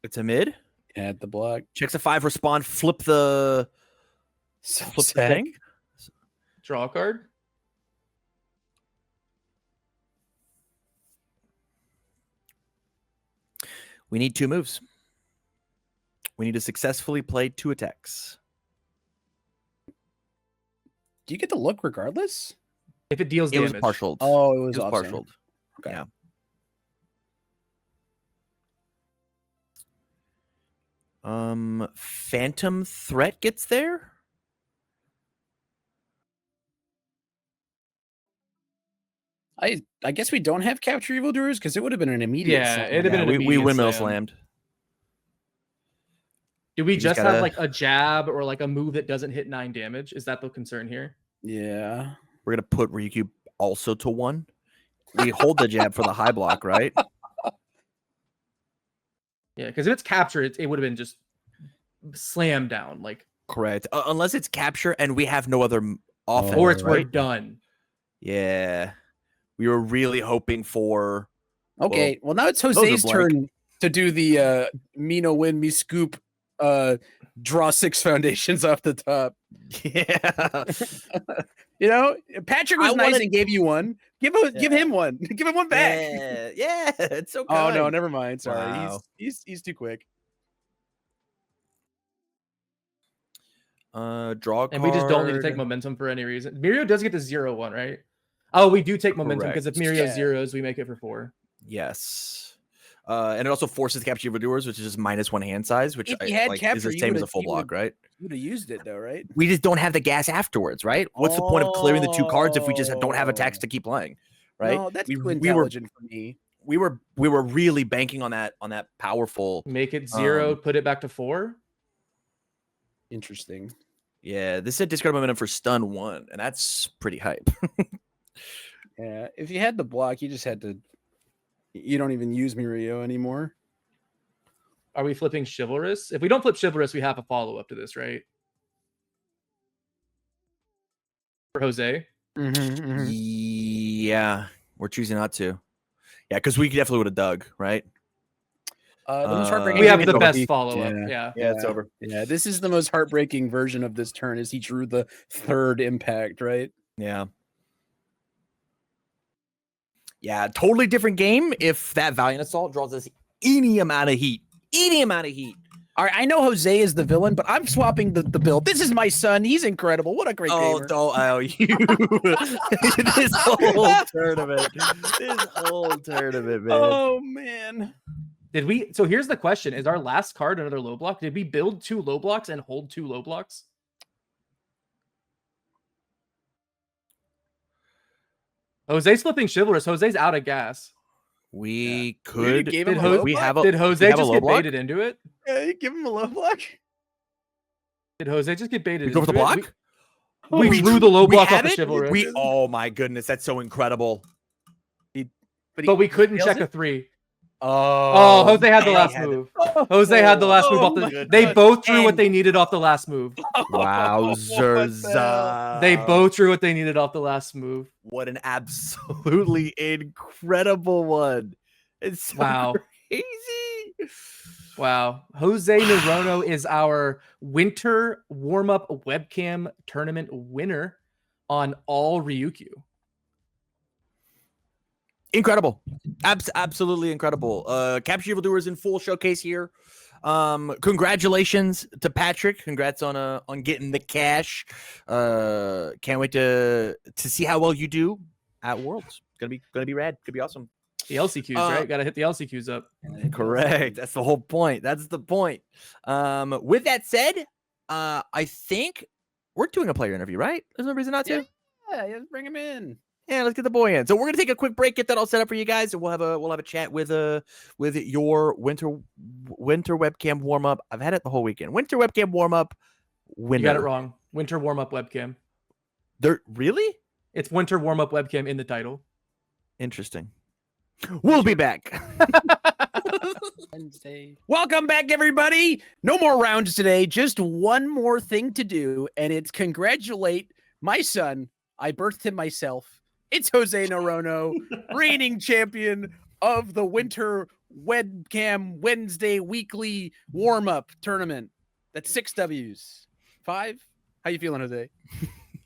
It's a mid. At the block. Checks a 5, respond, flip the thing. Draw a card. We need 2 moves. We need to successfully play 2 attacks. Do you get the look regardless? If it deals It was damage. partialed. Oh, it was, It was offset. partialed. Okay. Yeah. Phantom Threat gets there. I guess we don't have capture evildoers because it would have been an immediate. Yeah, slam. it'd have been an we immediate windmill slam. slammed. Do we You just just have gotta- like a jab or like a move that doesn't hit 9 damage? Is that the concern here? Yeah. We're gonna put Ryukyu also to 1. We hold the jab for the high block, right? Yeah, because if it's capture, it would have been just slam down, like, Correct. Unless it's capture and we have no other offense. or it's we're right? done. Yeah. We were really hoping for. Okay. Well, now it's those are Jose's blank. turn to do the me no win, me scoop, draw 6 foundations off the top. Yeah. You know, Patrick was I nice wanna- and gave you one. Give him one. Give him one back. Yeah. It's so Oh kind. no, never mind. Sorry, Wow. he's too quick. Draw a And we just don't need to take card. momentum for any reason. Mirio does get to 0-1, right? Oh, we do take momentum because if Correct. Mirio Yeah. zeros, we make it for 4. Yes. And it also forces capture evildoers, which is just -1 hand size, which If you had is capture, the you same as a would've- full you block, would've- right? You would have used it though, right? We just don't have the gas afterwards, right? What's the point of clearing the 2 cards if we just don't have attacks to keep playing, right? No, that's too we were intelligent for me. we were really banking on that powerful. Make it 0, put it back to 4. Interesting. Yeah, this said discard momentum for stun 1, and that's pretty hype. Yeah, if you had the block, you just had to. You don't even use Mirio anymore. Are we flipping chivalrous? If we don't flip chivalrous, we have a follow up to this, right? For Jose. Yeah, we're choosing not to. Yeah, because we definitely would have dug, right? The most heartbreaking We have thing the would best be- follow up. Yeah. Yeah. It's over. Yeah, this is the most heartbreaking version of this turn. Is he drew the 3rd impact, right? Yeah. Yeah, totally different game if that Valiant Assault draws us any amount of heat. Any amount of heat. All right, I know Jose is the villain, but I'm swapping the build. This is my son. He's incredible. What a great gamer. You. This whole tournament. This whole tournament, man. Oh man. Did we? So here's the question: is our last card another low block? Did we build 2 low blocks and hold 2 low blocks? Jose's flipping chivalrous. Jose's out of gas. We You could. gave him Did, a low we block? have a. Did Jose have a just low get block? baited into it? Yeah, you give him a low block. Did Jose just get baited? We go for the into it? block? We drew the low block off the it? chivalrous. Oh my goodness, that's so incredible. But we couldn't check it? a 3. Oh, Jose had the man, last he had move. Jose had the last move. They both drew what they needed off the last move. Wowzers. They both drew what they needed off the last move. What an absolutely incredible one. It's so crazy. Wow. Jose Norono is our Winter Warmup Webcam Tournament winner on all Ryukyu. Incredible. Absolutely incredible. Capture Evildoers in full showcase here. Congratulations to Patrick. Congrats on getting the cash. Can't wait to see how well you do at Worlds. Gonna be rad. Could be awesome. The LCQs, right? Got to hit the LCQs up. Correct. That's the whole point. That's the point. With that said, I think we're doing a player interview, right? There's no reason not to. Yeah, let's bring him in. Yeah, let's get the boy in. So we're gonna take a quick break, get that all set up for you guys, and we'll have a chat with your winter webcam warm up. I've had it the whole weekend. Winter webcam warm up. You got it wrong. Winter warm up webcam. There really? It's winter warm up webcam in the title. Interesting. We'll be back. Wednesday. Welcome back, everybody. No more rounds today. Just one more thing to do, and it's congratulate my son. I birthed him myself. It's Jose Norono, reigning champion of the Winter Webcam Wednesday weekly warm-up tournament. That's 6 W's. 5? How you feeling, Jose?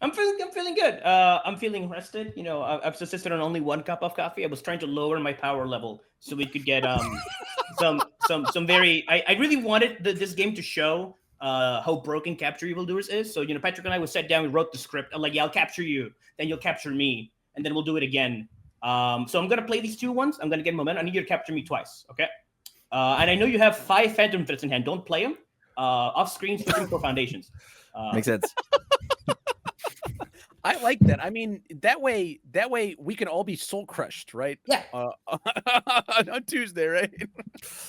I'm feeling good. I'm feeling rested. You know, I've subsisted on only 1 cup of coffee. I was trying to lower my power level so we could get some very. I really wanted this game to show how broken Capture Evildoers is. So, you know, Patrick and I sat down, we wrote the script. I'm like, yeah, I'll capture you, then you'll capture me, and then we'll do it again. So I'm gonna play these 2 once. I'm gonna get momentum. I need you to capture me twice, okay? And I know you have 5 Phantom Threats in hand. Don't play them. Off screen, switching for foundations. Makes sense. I like that. I mean, that way we can all be soul crushed, right? Yeah. On Tuesday, right?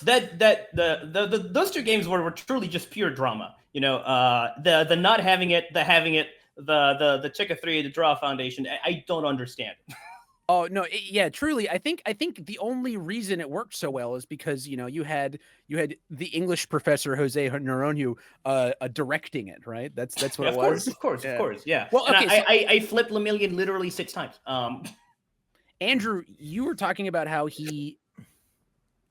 Those 2 games were truly just pure drama. You know, the not having it, the having it, the check a 3, the draw foundation. I don't understand. Oh no, yeah, truly. I think the only reason it worked so well is because you had the English professor Jose Norono directing it, right? That's what it was. Of course, yeah. Well, okay, I flipped Lemillion literally 6 times. Andrew, you were talking about how he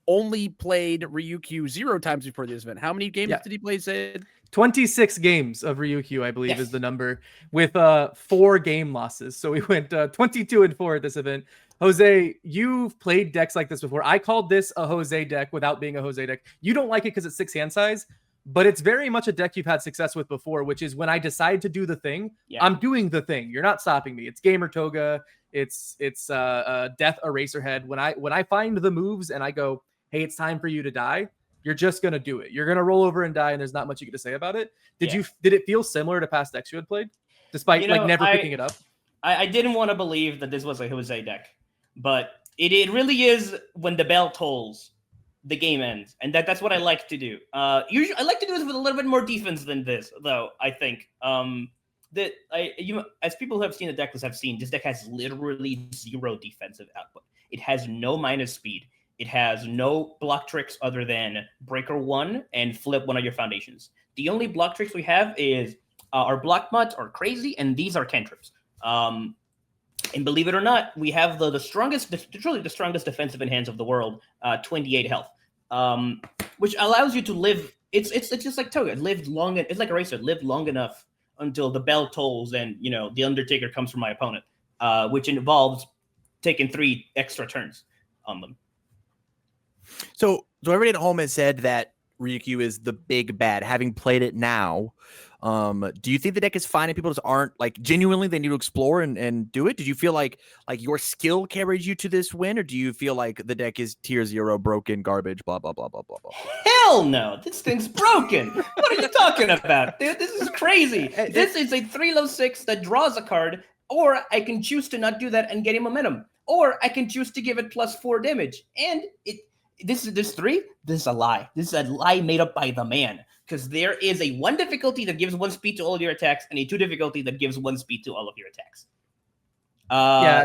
only played Ryukyu 0 times before this event. How many games did he play, Sid? 26 games of Ryukyu, I believe, is the number, with 4 game losses. So we went 22-4 at this event. Jose, you've played decks like this before. I called this a Jose deck without being a Jose deck. You don't like it because it's 6 hand size, but it's very much a deck you've had success with before, which is when I decide to do the thing, I'm doing the thing. You're not stopping me. It's Gamer Toga. It's Death Eraserhead. When I find the moves and I go, hey, it's time for you to die, you're just going to do it. You're going to roll over and die, and there's not much you get to say about it. Did it feel similar to past decks you had played, despite never picking it up? I didn't want to believe that this was a Jose deck, but it really is. When the bell tolls, the game ends, and that's what I like to do. Usually, I like to do this with a little bit more defense than this, though. I think as people who have seen the deck list have seen, this deck has literally 0 defensive output. It has no minus speed. It has no block tricks other than Breaker 1 and flip one of your foundations. The only block tricks we have is our block mods are crazy, and these are cantrips. And believe it or not, we have the truly the strongest defensive in hands of the world, 28 health, which allows you to live. It's just like Toga, live long. It's like Eraser, live long enough until the bell tolls and the Undertaker comes from my opponent, which involves taking 3 extra turns on them. So everybody at home has said that Ryukyu is the big bad. Having played it now, do you think the deck is fine and people just aren't genuinely they need to explore and do it? Did you feel like your skill carried you to this win, or do you feel like the deck is tier 0, broken, garbage, blah blah blah blah blah blah? Hell no, this thing's broken. What are you talking about, dude? This is crazy. This is a 3-6 that draws a card, or I can choose to not do that and get a momentum, or I can choose to give it +4 damage, and This is a lie. This is a lie made up by the man. because there is a 1 difficulty that gives 1 speed to all of your attacks, and a 2 difficulty that gives 1 speed to all of your attacks.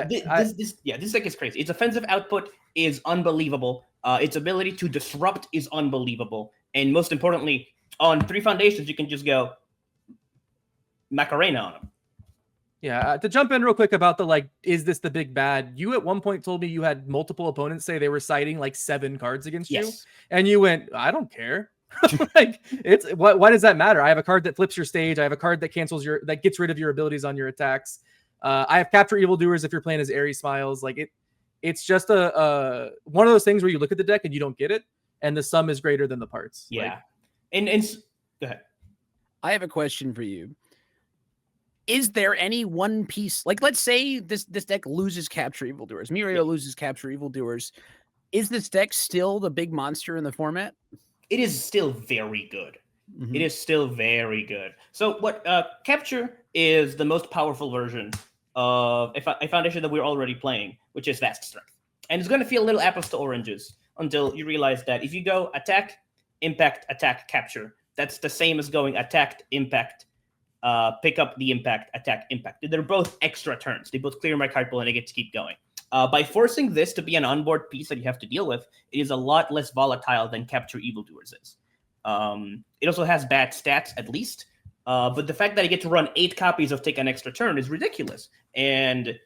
This deck is crazy. Its offensive output is unbelievable. Its ability to disrupt is unbelievable, and most importantly, on 3 foundations, you can just go Macarena on them. Yeah, to jump in real quick about the like, is this the big bad? You at one point told me you had multiple opponents say they were citing like 7 cards against you, and you went, I don't care. Like, it's why does that matter? I have a card that flips your stage. I have a card that that gets rid of your abilities on your attacks. I have capture evildoers if you're playing as Aries Smiles. Like it's just a one of those things where you look at the deck and you don't get it, and the sum is greater than the parts. Yeah, like, and go ahead. I have a question for you. Is there any one piece, like let's say this deck loses capture evildoers, Mirio loses capture evildoers, is this deck still the big monster in the format? It is still very good. Mm-hmm. It is still very good. So what capture is the most powerful version of a foundation that we're already playing, which is Vast Strength. And it's going to feel a little apples to oranges until you realize that if you go attack, impact, attack, capture, that's the same as going attack, impact, pick up the impact, attack, impact. They're both extra turns. They both clear my card pool and I get to keep going. By forcing this to be an onboard piece that you have to deal with, it is a lot less volatile than Capture Evildoers is. It also has bad stats, at least. But the fact that I get to run 8 copies of Take an Extra Turn is ridiculous. And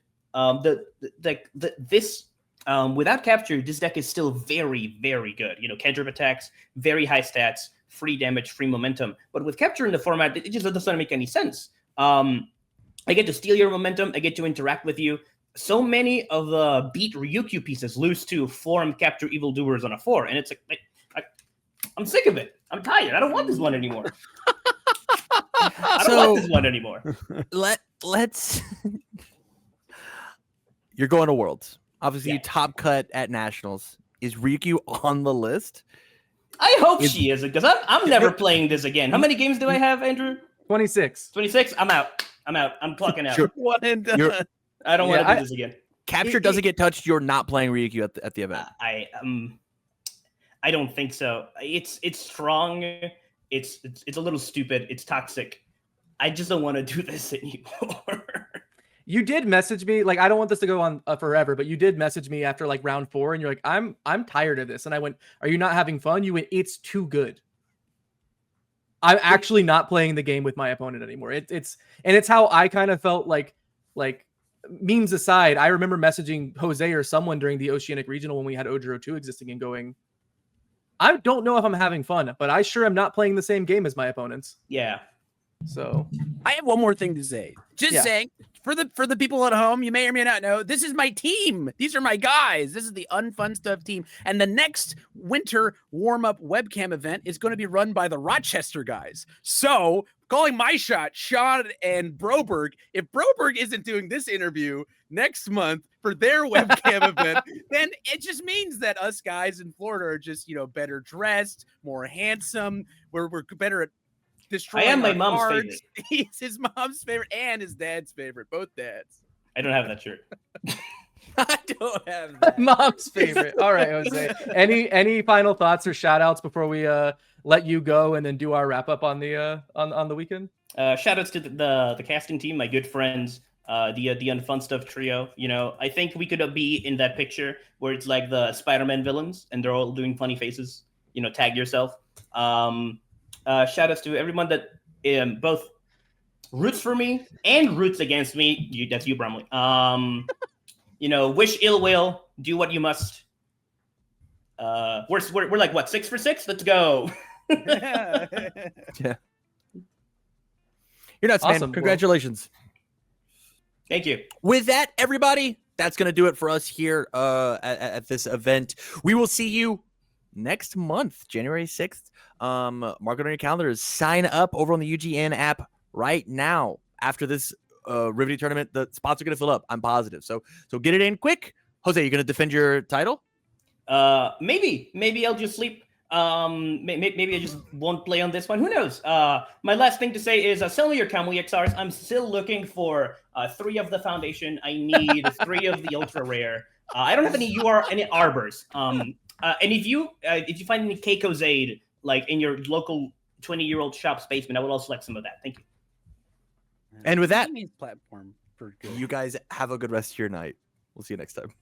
without Capture, this deck is still very, very good. You know, cantrip attacks, very high stats, free damage, free momentum. But with Capture in the format, it just doesn't make any sense. I get to steal your momentum. I get to interact with you. So many of the beat Ryukyu pieces lose to form Capture Evildoers on a 4. And it's like, I'm sick of it. I'm tired. I don't want this one anymore. I don't want this one anymore. Let's... You're going to Worlds. Obviously, you top cut at Nationals. Is Ryukyu on the list? I hope she is, because I'm never playing this again. How many games do I have, Andrew? 26. 26? I'm out. I'm clocking out. Sure. One and done. I don't want to do this again. Capture doesn't get touched. You're not playing Ryukyu at the event. I don't think so. It's strong. It's a little stupid. It's toxic. I just don't want to do this anymore. You did message me, like, I don't want this to go on forever, but you did message me after like round 4, and you're like, I'm tired of this. And I went, are you not having fun? You went, it's too good. I'm actually not playing the game with my opponent anymore. It's how I kind of felt like memes aside, I remember messaging Jose or someone during the Oceanic Regional when we had Ojiro 2 existing and going, I don't know if I'm having fun, but I sure am not playing the same game as my opponents. Yeah. So I have one more thing to say. Just saying, for the people at home, you may or may not know, this is my team. These are my guys. This is the Unfun Stuff team. And the next Winter Warmup webcam event is going to be run by the Rochester guys. So calling my shot, Sean and Broberg. If Broberg isn't doing this interview next month for their webcam event, then it just means that us guys in Florida are just, better dressed, more handsome. We're better at destroying. I am my mom's favorite. He's his mom's favorite and his dad's favorite. Both dads. I don't have that shirt. I don't have that. Mom's favorite. All right, Jose. Any final thoughts or shout outs before we let you go and then do our wrap up on the on the weekend? Shout outs to the casting team, my good friends, the Unfun Stuff trio. I think we could be in that picture where it's like the Spider-Man villains and they're all doing funny faces. Tag yourself. Shout outs to everyone that both roots for me and roots against me. That's you, Brumley. Wish ill will, do what you must. We're like what, 6 for 6? Let's go. Yeah. You're nuts, Awesome. man. Congratulations. Thank you. With that, everybody, that's going to do it for us here at this event. We will see you next month, January 6th. Mark it on your calendars. Sign up over on the UGN app right now. After this Riveting tournament, the spots are going to fill up. I'm positive. So get it in quick. Jose, you going to defend your title? Maybe I'll just sleep. Maybe I just won't play on this one. Who knows? My last thing to say is sell me your Kamui XRs. I'm still looking for 3 of the Foundation. I need 3 of the Ultra Rare. I don't have any Arbors. And if you find any Keiko Zaid like in your local 20-year-old shop's basement. I would also like some of that. Thank you. And with that, Gaming's platform for good. you guys have a good rest of your night. We'll see you next time.